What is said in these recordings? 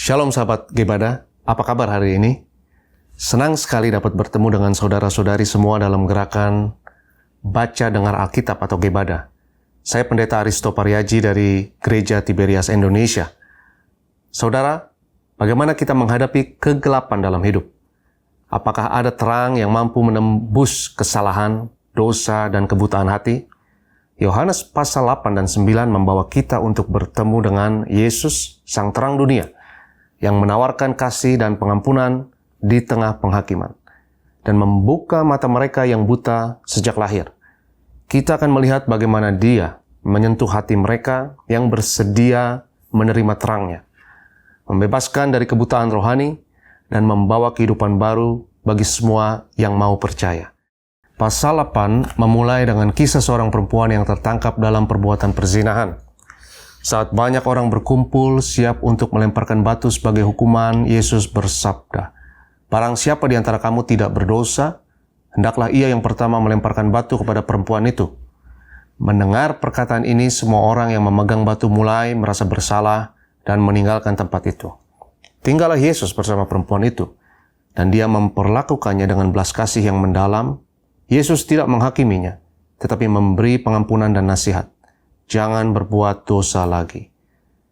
Shalom sahabat Gebada, apa kabar hari ini? Senang sekali dapat bertemu dengan saudara-saudari semua dalam gerakan Baca Dengar Alkitab atau Gebada. Saya Pendeta Aristo Pariaji dari Gereja Tiberias Indonesia. Saudara, bagaimana kita menghadapi kegelapan dalam hidup? Apakah ada terang yang mampu menembus kesalahan, dosa, dan kebutaan hati? Yohanes pasal 8 dan 9 membawa kita untuk bertemu dengan Yesus, Sang Terang Dunia, yang menawarkan kasih dan pengampunan di tengah penghakiman, dan membuka mata mereka yang buta sejak lahir. Kita akan melihat bagaimana Dia menyentuh hati mereka yang bersedia menerima terangnya, membebaskan dari kebutaan rohani, dan membawa kehidupan baru bagi semua yang mau percaya. Pasal 8 memulai dengan kisah seorang perempuan yang tertangkap dalam perbuatan perzinahan. Saat banyak orang berkumpul siap untuk melemparkan batu sebagai hukuman, Yesus bersabda, "Barang siapa di antara kamu tidak berdosa, hendaklah ia yang pertama melemparkan batu kepada perempuan itu." Mendengar perkataan ini, semua orang yang memegang batu mulai merasa bersalah dan meninggalkan tempat itu. Tinggallah Yesus bersama perempuan itu, dan Dia memperlakukannya dengan belas kasih yang mendalam. Yesus tidak menghakiminya, tetapi memberi pengampunan dan nasihat. Jangan berbuat dosa lagi.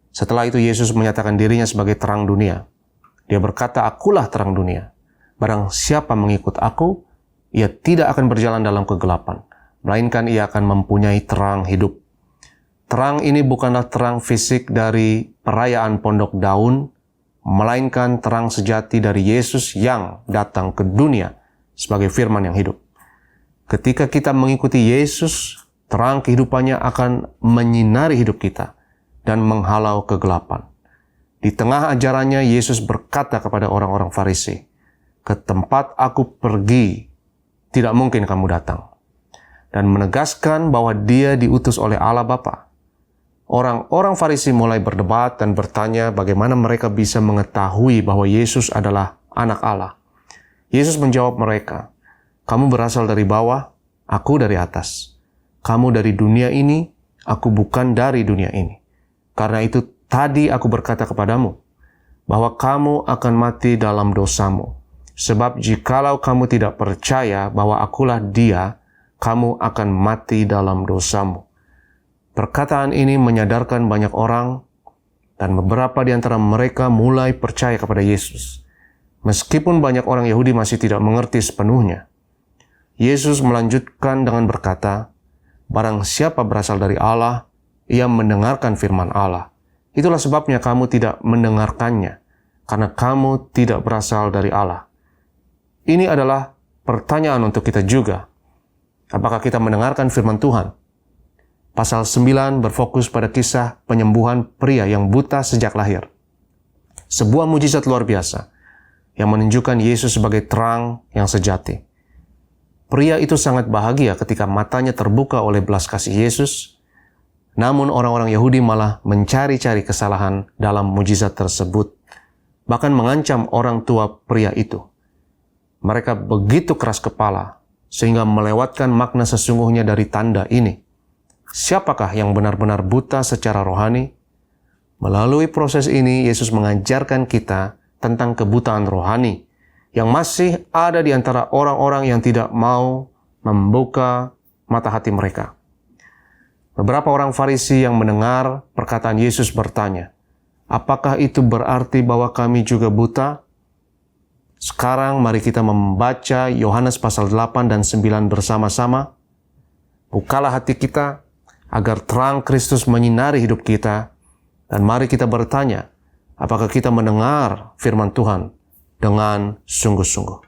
Setelah itu Yesus menyatakan dirinya sebagai terang dunia. Dia berkata, "Akulah terang dunia. Barang siapa mengikut aku, ia tidak akan berjalan dalam kegelapan, melainkan ia akan mempunyai terang hidup." Terang ini bukanlah terang fisik dari perayaan Pondok Daun, melainkan terang sejati dari Yesus yang datang ke dunia sebagai firman yang hidup. Ketika kita mengikuti Yesus, terang kehidupannya akan menyinari hidup kita dan menghalau kegelapan. Di tengah ajarannya, Yesus berkata kepada orang-orang Farisi, "Ke tempat aku pergi, tidak mungkin kamu datang." Dan menegaskan bahwa Dia diutus oleh Allah Bapa. Orang-orang Farisi mulai berdebat dan bertanya bagaimana mereka bisa mengetahui bahwa Yesus adalah anak Allah. Yesus menjawab mereka, "Kamu berasal dari bawah, aku dari atas. Kamu dari dunia ini, aku bukan dari dunia ini. Karena itu tadi aku berkata kepadamu, bahwa kamu akan mati dalam dosamu. Sebab jikalau kamu tidak percaya bahwa akulah Dia, kamu akan mati dalam dosamu." Perkataan ini menyadarkan banyak orang, dan beberapa di antara mereka mulai percaya kepada Yesus. Meskipun banyak orang Yahudi masih tidak mengerti sepenuhnya. Yesus melanjutkan dengan berkata, "Barang siapa berasal dari Allah, ia mendengarkan firman Allah. Itulah sebabnya kamu tidak mendengarkannya, karena kamu tidak berasal dari Allah." Ini adalah pertanyaan untuk kita juga. Apakah kita mendengarkan firman Tuhan? Pasal 9 berfokus pada kisah penyembuhan pria yang buta sejak lahir. Sebuah mujizat luar biasa yang menunjukkan Yesus sebagai terang yang sejati. Pria itu sangat bahagia ketika matanya terbuka oleh belas kasih Yesus. Namun orang-orang Yahudi malah mencari-cari kesalahan dalam mujizat tersebut, bahkan mengancam orang tua pria itu. Mereka begitu keras kepala sehingga melewatkan makna sesungguhnya dari tanda ini. Siapakah yang benar-benar buta secara rohani? Melalui proses ini, Yesus mengajarkan kita tentang kebutaan rohani yang masih ada di antara orang-orang yang tidak mau membuka mata hati mereka. Beberapa orang Farisi yang mendengar perkataan Yesus bertanya, "Apakah itu berarti bahwa kami juga buta?" Sekarang mari kita membaca Yohanes pasal 8 dan 9 bersama-sama. Bukalah hati kita agar terang Kristus menyinari hidup kita, dan mari kita bertanya, apakah kita mendengar firman Tuhan dengan sungguh-sungguh.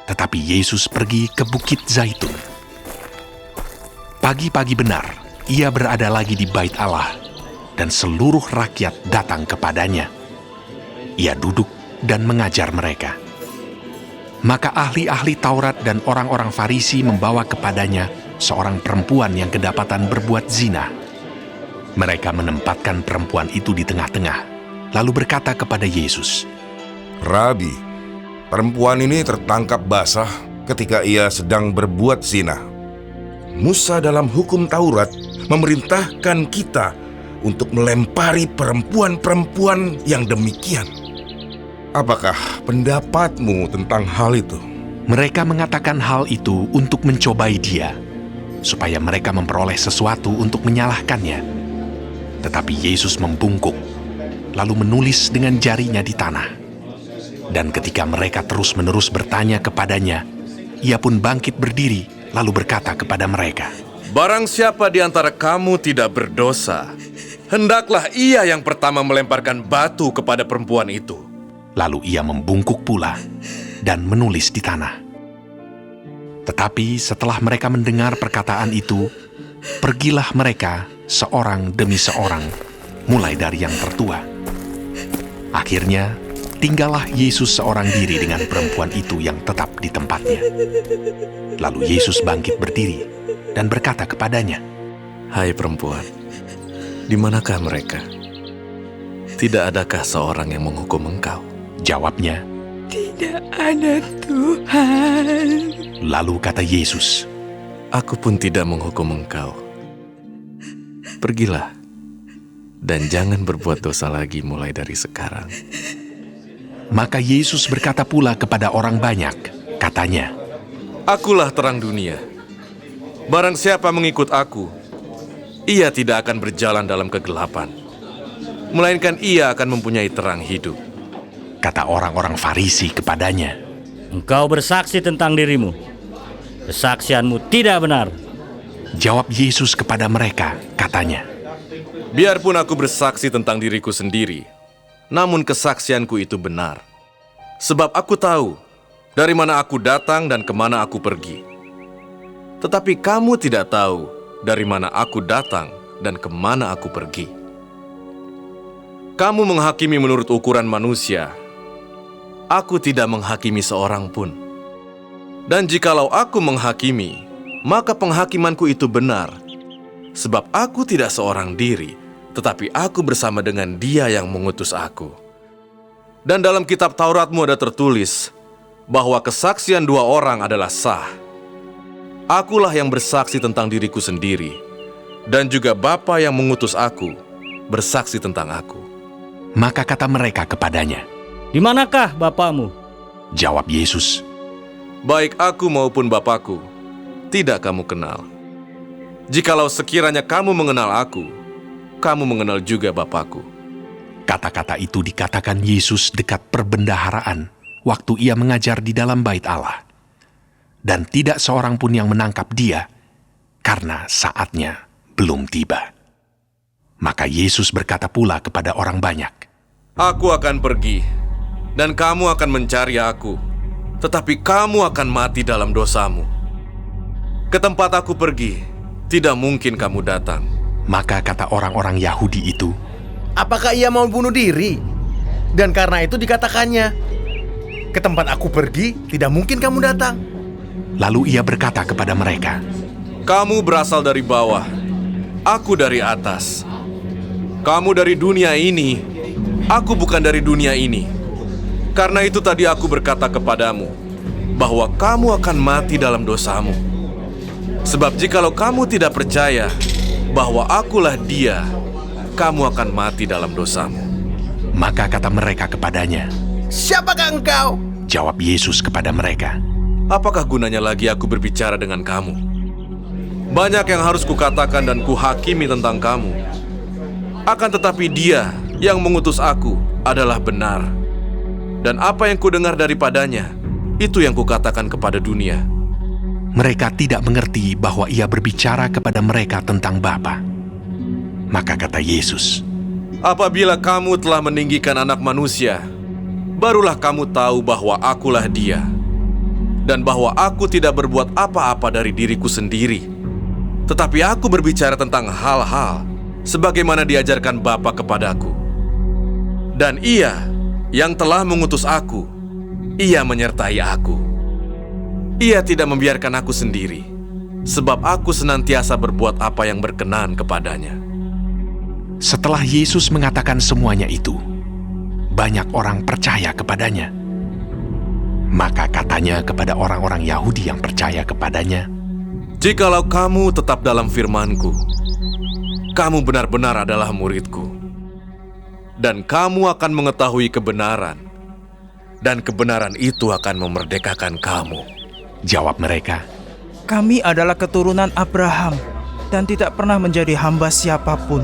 Tetapi Yesus pergi ke Bukit Zaitun. Pagi-pagi benar, Ia berada lagi di Bait Allah, dan seluruh rakyat datang kepadanya. Ia duduk dan mengajar mereka. Maka ahli-ahli Taurat dan orang-orang Farisi membawa kepadanya seorang perempuan yang kedapatan berbuat zina. Mereka menempatkan perempuan itu di tengah-tengah, lalu berkata kepada Yesus, "Rabi, perempuan ini tertangkap basah ketika ia sedang berbuat zina. Musa dalam hukum Taurat memerintahkan kita untuk melempari perempuan-perempuan yang demikian. Apakah pendapatmu tentang hal itu?" Mereka mengatakan hal itu untuk mencobai dia, supaya mereka memperoleh sesuatu untuk menyalahkannya. Tetapi Yesus membungkuk, lalu menulis dengan jarinya di tanah. Dan ketika mereka terus-menerus bertanya kepadanya, ia pun bangkit berdiri, lalu berkata kepada mereka, "Barang siapa di antara kamu tidak berdosa, hendaklah ia yang pertama melemparkan batu kepada perempuan itu." Lalu ia membungkuk pula dan menulis di tanah. Tetapi setelah mereka mendengar perkataan itu, pergilah mereka seorang demi seorang, mulai dari yang tertua. Akhirnya, tinggallah Yesus seorang diri dengan perempuan itu yang tetap di tempatnya. Lalu Yesus bangkit berdiri dan berkata kepadanya, "Hai perempuan, di manakah mereka? Tidak adakah seorang yang menghukum engkau?" Jawabnya, "Tidak ada, Tuhan." lalu kata Yesus, "Aku pun tidak menghukum engkau. Pergilah, dan jangan berbuat dosa lagi mulai dari sekarang." Maka Yesus berkata pula kepada orang banyak, katanya, "Akulah terang dunia. Barang siapa mengikut aku, ia tidak akan berjalan dalam kegelapan, melainkan ia akan mempunyai terang hidup." Kata orang-orang Farisi kepadanya, Engkau bersaksi tentang dirimu. Kesaksianmu tidak benar. Jawab Yesus kepada mereka, katanya, Biarpun aku bersaksi tentang diriku sendiri, namun kesaksianku itu benar. Sebab aku tahu dari mana aku datang dan kemana aku pergi. Tetapi kamu tidak tahu dari mana aku datang dan kemana aku pergi. Kamu menghakimi menurut ukuran manusia. Aku tidak menghakimi seorang pun. Dan jikalau aku menghakimi, maka penghakimanku itu benar. Sebab aku tidak seorang diri, tetapi aku bersama dengan Dia yang mengutus aku. Dan dalam kitab Tauratmu ada tertulis bahwa kesaksian dua orang adalah sah. Akulah yang bersaksi tentang diriku sendiri, dan juga Bapa yang mengutus aku bersaksi tentang aku. Maka kata mereka kepadanya, Di manakah Bapamu? jawab Yesus, Baik aku maupun Bapakku, tidak kamu kenal. Jikalau sekiranya kamu mengenal aku, kamu mengenal juga Bapakku. Kata-kata itu dikatakan Yesus dekat perbendaharaan waktu ia mengajar di dalam bait Allah. Dan tidak seorang pun yang menangkap dia, karena saatnya belum tiba. Maka Yesus berkata pula kepada orang banyak, Aku akan pergi, dan kamu akan mencari aku, tetapi kamu akan mati dalam dosamu. Ke tempat aku pergi, tidak mungkin kamu datang. Maka kata orang-orang Yahudi itu, Apakah ia mau bunuh diri? Dan karena itu dikatakannya, ke tempat aku pergi, tidak mungkin kamu datang. lalu ia berkata kepada mereka, Kamu berasal dari bawah, aku dari atas. Kamu dari dunia ini, aku bukan dari dunia ini. Karena itu tadi aku berkata kepadamu, bahwa kamu akan mati dalam dosamu. Sebab jikalau kamu tidak percaya bahwa akulah Dia, kamu akan mati dalam dosamu. Maka kata mereka kepadanya, Siapakah engkau? jawab Yesus kepada mereka, Apakah gunanya lagi aku berbicara dengan kamu? Banyak yang harus kukatakan dan kuhakimi tentang kamu. Akan tetapi Dia yang mengutus aku adalah benar. Dan apa yang kudengar daripadanya, itu yang kukatakan kepada dunia. Mereka tidak mengerti bahwa ia berbicara kepada mereka tentang Bapa. Maka kata Yesus, Apabila kamu telah meninggikan anak manusia, barulah kamu tahu bahwa akulah Dia. Dan bahwa aku tidak berbuat apa-apa dari diriku sendiri. Tetapi aku berbicara tentang hal-hal sebagaimana diajarkan Bapa kepadaku. Dan Ia yang telah mengutus aku, Ia menyertai aku. Ia tidak membiarkan aku sendiri, sebab aku senantiasa berbuat apa yang berkenan kepadanya. setelah Yesus mengatakan semuanya itu, banyak orang percaya kepadanya. Maka katanya kepada orang-orang Yahudi yang percaya kepadanya, Jikalau kamu tetap dalam firman-Ku, kamu benar-benar adalah murid-Ku. Dan kamu akan mengetahui kebenaran, dan kebenaran itu akan memerdekakan kamu. Jawab mereka, Kami adalah keturunan Abraham dan tidak pernah menjadi hamba siapapun.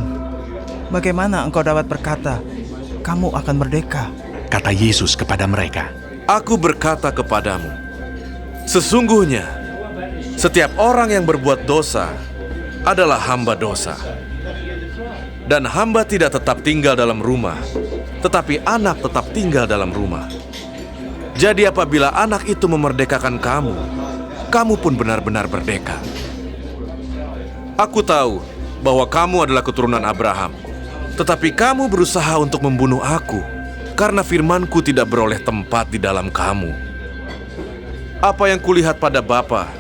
Bagaimana engkau dapat berkata, kamu akan merdeka? kata Yesus kepada mereka. Aku berkata kepadamu, sesungguhnya setiap orang yang berbuat dosa adalah hamba dosa. Dan hamba tidak tetap tinggal dalam rumah, tetapi anak tetap tinggal dalam rumah. Jadi apabila anak itu memerdekakan kamu, kamu pun benar-benar merdeka. Aku tahu bahwa kamu adalah keturunan Abraham, tetapi kamu berusaha untuk membunuh aku, karena firman-Ku tidak beroleh tempat di dalam kamu. Apa yang kulihat pada Bapa,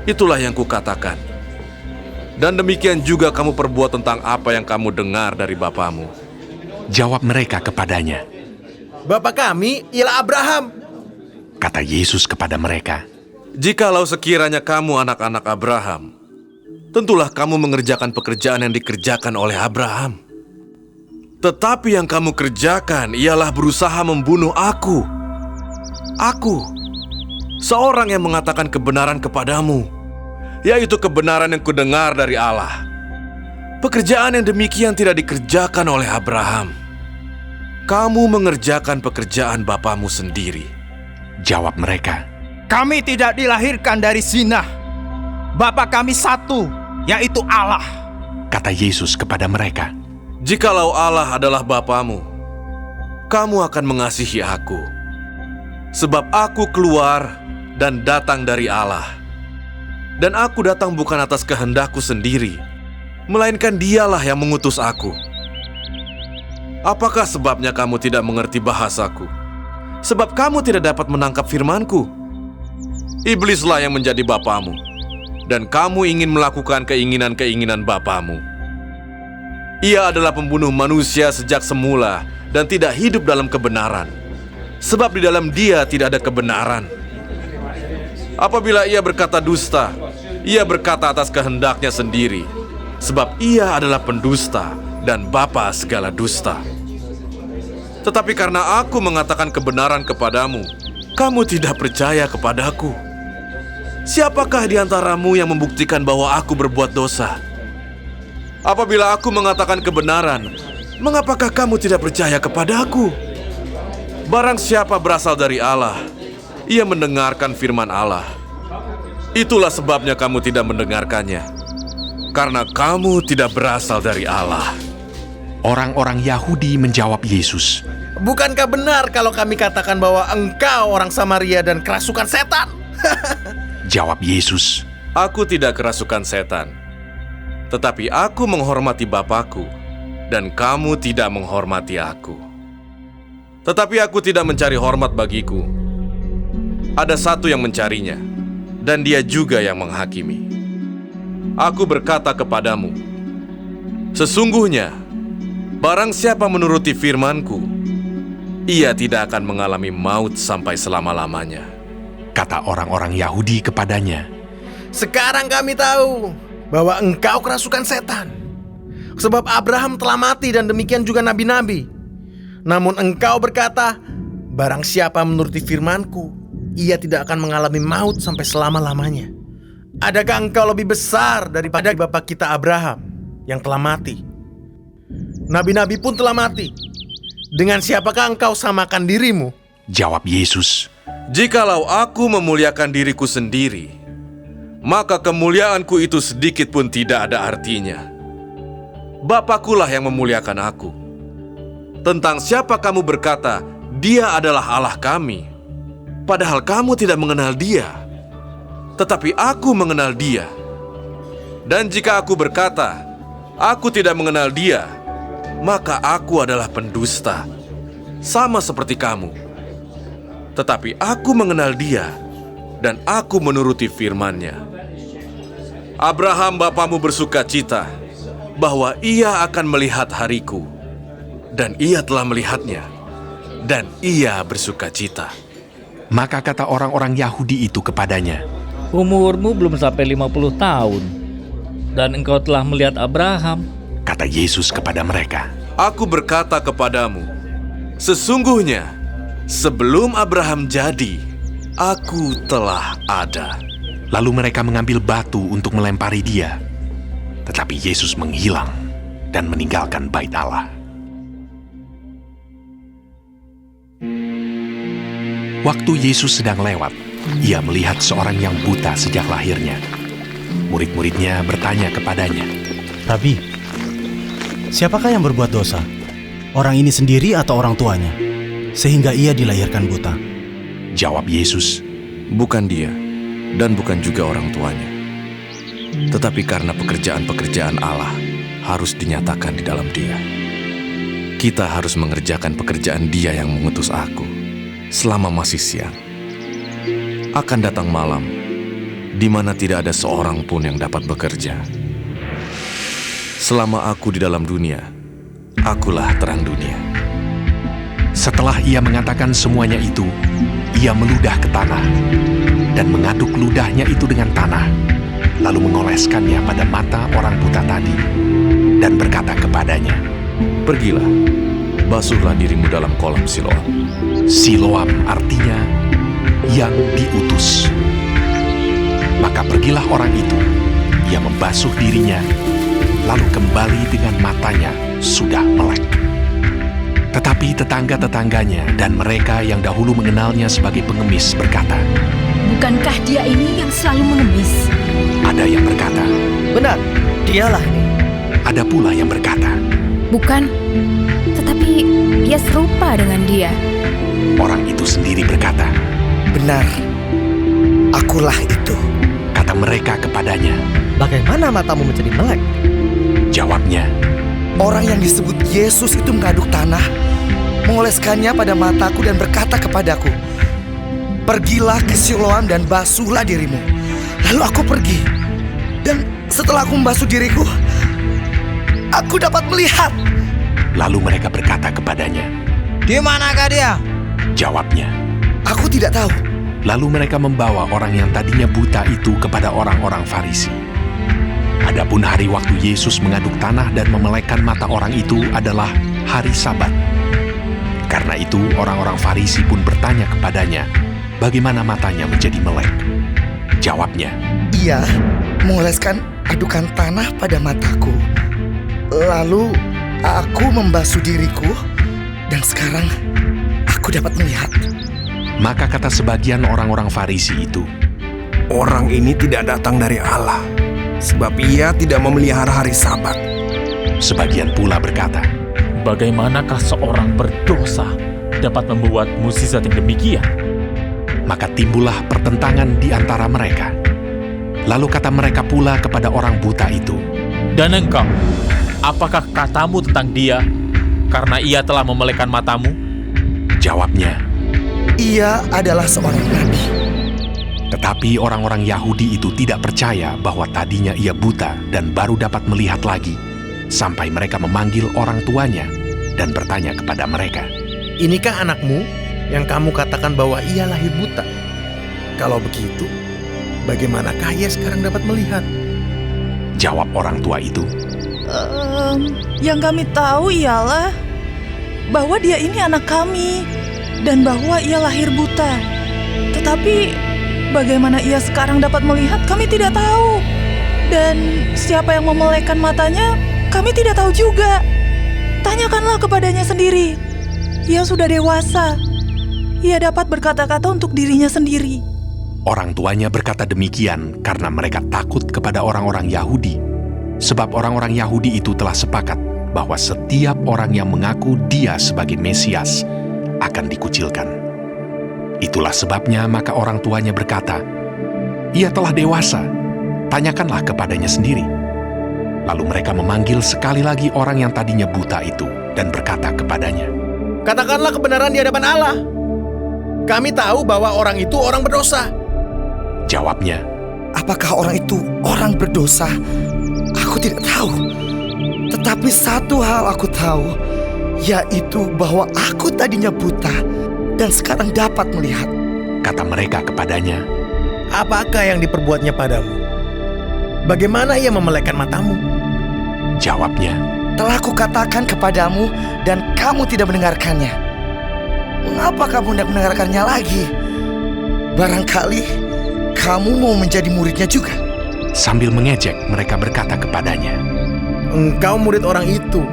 itulah yang kukatakan. Dan demikian juga kamu perbuat tentang apa yang kamu dengar dari bapamu. Jawab mereka kepadanya, Bapa kami ialah Abraham. kata Yesus kepada mereka. Jikalau sekiranya kamu anak-anak Abraham, tentulah kamu mengerjakan pekerjaan yang dikerjakan oleh Abraham. Tetapi yang kamu kerjakan ialah berusaha membunuh aku. Aku, seorang yang mengatakan kebenaran kepadamu, yaitu kebenaran yang kudengar dari Allah. Pekerjaan yang demikian tidak dikerjakan oleh Abraham. Kamu mengerjakan pekerjaan bapamu sendiri. Jawab mereka, Kami tidak dilahirkan dari zina. Bapa kami satu, yaitu Allah. kata Yesus kepada mereka. Jikalau Allah adalah bapamu, kamu akan mengasihi aku. Sebab aku keluar dan datang dari Allah. Dan aku datang bukan atas kehendakku sendiri, melainkan Dialah yang mengutus aku. Apakah sebabnya kamu tidak mengerti bahasaku? Sebab kamu tidak dapat menangkap firman-Ku. Iblislah yang menjadi bapamu, dan kamu ingin melakukan keinginan-keinginan bapamu. Ia adalah pembunuh manusia sejak semula dan tidak hidup dalam kebenaran, sebab di dalam dia tidak ada kebenaran. Apabila ia berkata dusta, ia berkata atas kehendaknya sendiri, sebab ia adalah pendusta dan bapa segala dusta. Tetapi karena aku mengatakan kebenaran kepadamu, kamu tidak percaya kepadaku. Siapakah di antaramu yang membuktikan bahwa aku berbuat dosa? Apabila aku mengatakan kebenaran, mengapakah kamu tidak percaya kepadaku? Barang siapa berasal dari Allah, ia mendengarkan firman Allah. Itulah sebabnya kamu tidak mendengarkannya, karena kamu tidak berasal dari Allah. Orang-orang Yahudi menjawab Yesus, Bukankah benar kalau kami katakan bahwa engkau orang Samaria dan kerasukan setan? Jawab Yesus, Aku tidak kerasukan setan, tetapi aku menghormati Bapakku, dan kamu tidak menghormati aku. Tetapi aku tidak mencari hormat bagiku. Ada satu yang mencarinya, dan dia juga yang menghakimi. Aku berkata kepadamu, sesungguhnya, barang siapa menuruti firman-Ku, ia tidak akan mengalami maut sampai selama-lamanya. kata orang-orang Yahudi kepadanya. Sekarang kami tahu bahwa engkau kerasukan setan. Sebab Abraham telah mati dan demikian juga nabi-nabi. Namun engkau berkata, barang siapa menuruti firman-Ku, ia tidak akan mengalami maut sampai selama-lamanya. Adakah engkau lebih besar daripada bapa kita Abraham yang telah mati? Nabi-nabi pun telah mati. Dengan siapakah engkau samakan dirimu? Jawab Yesus, Jikalau aku memuliakan diriku sendiri, maka kemuliaanku itu sedikit pun tidak ada artinya. Bapakulah yang memuliakan aku. Tentang siapa kamu berkata, dia adalah Allah kami, padahal kamu tidak mengenal dia. Tetapi aku mengenal dia. Dan jika aku berkata, aku tidak mengenal dia, maka aku adalah pendusta, sama seperti kamu. Tetapi aku mengenal dia, dan aku menuruti firman-Nya. Abraham bapamu bersuka cita bahwa ia akan melihat hariku, dan ia telah melihatnya, dan ia bersuka cita. maka kata orang-orang Yahudi itu kepadanya, Umurmu belum sampai 50 tahun, dan engkau telah melihat Abraham. Kata Yesus kepada mereka. Aku berkata kepadamu, sesungguhnya sebelum Abraham jadi, aku telah ada. Lalu mereka mengambil batu untuk melempari dia. Tetapi Yesus menghilang dan meninggalkan bait Allah. Waktu Yesus sedang lewat, ia melihat seorang yang buta sejak lahirnya. Murid-muridnya bertanya kepadanya, Rabi, siapakah yang berbuat dosa? Orang ini sendiri atau orang tuanya? Sehingga ia dilahirkan buta. Jawab Yesus, Bukan dia, dan bukan juga orang tuanya. Tetapi karena pekerjaan-pekerjaan Allah harus dinyatakan di dalam dia. Kita harus mengerjakan pekerjaan Dia yang mengutus aku selama masih siang. Akan datang malam, di mana tidak ada seorang pun yang dapat bekerja. Selama aku di dalam dunia, akulah terang dunia. Setelah ia mengatakan semuanya itu, ia meludah ke tanah dan mengaduk ludahnya itu dengan tanah, lalu mengoleskannya pada mata orang buta tadi dan berkata kepadanya, Pergilah, basuhlah dirimu dalam kolam Siloam. Siloam artinya yang diutus. Maka pergilah orang itu, ia membasuh dirinya, lalu kembali dengan matanya sudah melek. Tetapi tetangga-tetangganya dan mereka yang dahulu mengenalnya sebagai pengemis berkata, Bukankah dia ini yang selalu mengemis? Ada yang berkata, Benar, dialah ini. Ada pula yang berkata, Bukan, tetapi ia serupa dengan dia. Orang itu sendiri berkata, Benar, akulah itu. Kata mereka kepadanya, Bagaimana matamu menjadi melek? Jawabnya, Orang yang disebut Yesus itu mengaduk tanah, mengoleskannya pada mataku dan berkata kepadaku, Pergilah ke Siloam dan basuhlah dirimu. Lalu aku pergi, dan setelah aku membasuh diriku, aku dapat melihat. Lalu mereka berkata kepadanya, Di manakah dia? Jawabnya, Aku tidak tahu. lalu mereka membawa orang yang tadinya buta itu kepada orang-orang Farisi. Adapun hari waktu Yesus mengaduk tanah dan memelekkan mata orang itu adalah hari Sabat. Karena itu orang-orang Farisi pun bertanya kepadanya, bagaimana matanya menjadi melek? Jawabnya, Ia mengoleskan adukan tanah pada mataku. Lalu aku membasuh diriku, dan sekarang aku dapat melihat. maka kata sebagian orang-orang Farisi itu, Orang ini tidak datang dari Allah, sebab ia tidak memelihara hari Sabat. Sebagian pula berkata, Bagaimanakah seorang berdosa dapat membuat mukjizat yang demikian? Maka timbullah pertentangan di antara mereka. Lalu kata mereka pula kepada orang buta itu, Dan engkau, apakah katamu tentang dia karena ia telah memelekkan matamu? Jawabnya, Ia adalah seorang nabi. tetapi orang-orang Yahudi itu tidak percaya bahwa tadinya ia buta dan baru dapat melihat lagi, sampai mereka memanggil orang tuanya dan bertanya kepada mereka, Inikah anakmu yang kamu katakan bahwa ia lahir buta? Kalau begitu, bagaimanakah ia sekarang dapat melihat? Jawab orang tua itu, Yang kami tahu ialah bahwa dia ini anak kami dan bahwa ia lahir buta. Tetapi bagaimana ia sekarang dapat melihat kami tidak tahu. Dan siapa yang memelekkan matanya kami tidak tahu juga. Tanyakanlah kepadanya sendiri. Ia sudah dewasa. Ia dapat berkata-kata untuk dirinya sendiri. Orang tuanya berkata demikian karena mereka takut kepada orang-orang Yahudi, sebab orang-orang Yahudi itu telah sepakat bahwa setiap orang yang mengaku dia sebagai Mesias akan dikucilkan. Itulah sebabnya maka orang tuanya berkata, Ia telah dewasa, tanyakanlah kepadanya sendiri. Lalu mereka memanggil sekali lagi orang yang tadinya buta itu dan berkata kepadanya, Katakanlah kebenaran di hadapan Allah. Kami tahu bahwa orang itu orang berdosa. Jawabnya, Apakah orang itu orang berdosa? Aku tidak tahu. Tetapi satu hal aku tahu, yaitu bahwa aku tadinya buta dan sekarang dapat melihat. Kata mereka kepadanya, apakah yang diperbuatnya padamu? Bagaimana ia memelekkan matamu? Jawabnya, Telah kukatakan kepadamu dan kamu tidak mendengarkannya. Mengapa kamu tidak mendengarkannya lagi? Barangkali kamu mau menjadi muridnya juga. sambil mengejek mereka berkata kepadanya, Engkau murid orang itu,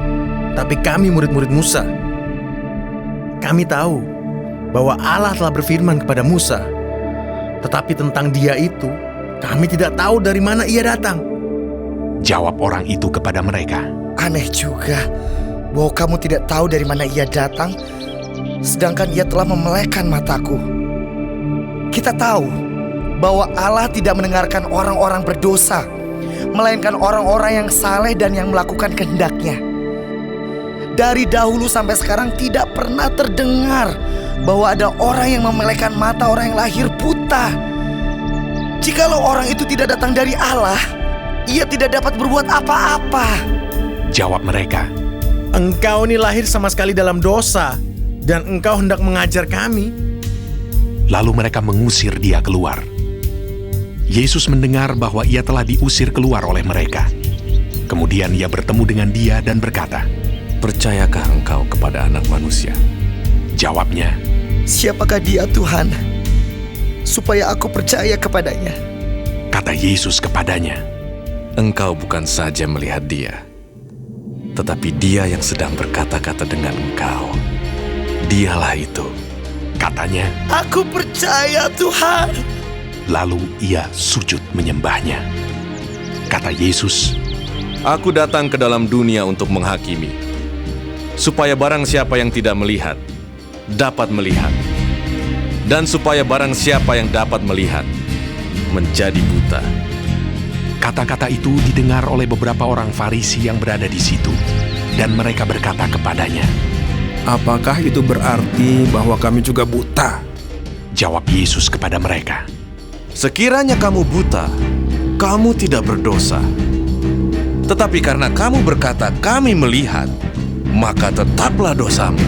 tapi kami murid-murid Musa. Kami tahu bahwa Allah telah berfirman kepada Musa, tetapi tentang dia itu, kami tidak tahu dari mana ia datang. Jawab orang itu kepada mereka, Aneh juga bahwa kamu tidak tahu dari mana ia datang, sedangkan ia telah memelekkan mataku. Kita tahu bahwa Allah tidak mendengarkan orang-orang berdosa, melainkan orang-orang yang saleh dan yang melakukan kehendak-Nya. Dari dahulu sampai sekarang tidak pernah terdengar bahwa ada orang yang memelekkan mata orang yang lahir buta. Jikalau orang itu tidak datang dari Allah, ia tidak dapat berbuat apa-apa. Jawab mereka, Engkau ini lahir sama sekali dalam dosa, dan engkau hendak mengajar kami. Lalu mereka mengusir dia keluar. Yesus mendengar bahwa ia telah diusir keluar oleh mereka. Kemudian ia bertemu dengan dia dan berkata, Percayakah engkau kepada Anak Manusia? Jawabnya, Siapakah dia Tuhan, supaya aku percaya kepadanya? Kata Yesus kepadanya, Engkau bukan saja melihat dia, tetapi dia yang sedang berkata-kata dengan engkau. Dialah itu. Katanya, Aku percaya Tuhan. lalu ia sujud menyembahnya. Kata Yesus, Aku datang ke dalam dunia untuk menghakimi, supaya barang siapa yang tidak melihat, dapat melihat. Dan supaya barang siapa yang dapat melihat, menjadi buta. Kata-kata itu didengar oleh beberapa orang Farisi yang berada di situ, dan mereka berkata kepadanya, Apakah itu berarti bahwa kami juga buta? Jawab Yesus kepada mereka, Sekiranya kamu buta, kamu tidak berdosa. Tetapi karena kamu berkata, kami melihat, maka tetaplah dosamu.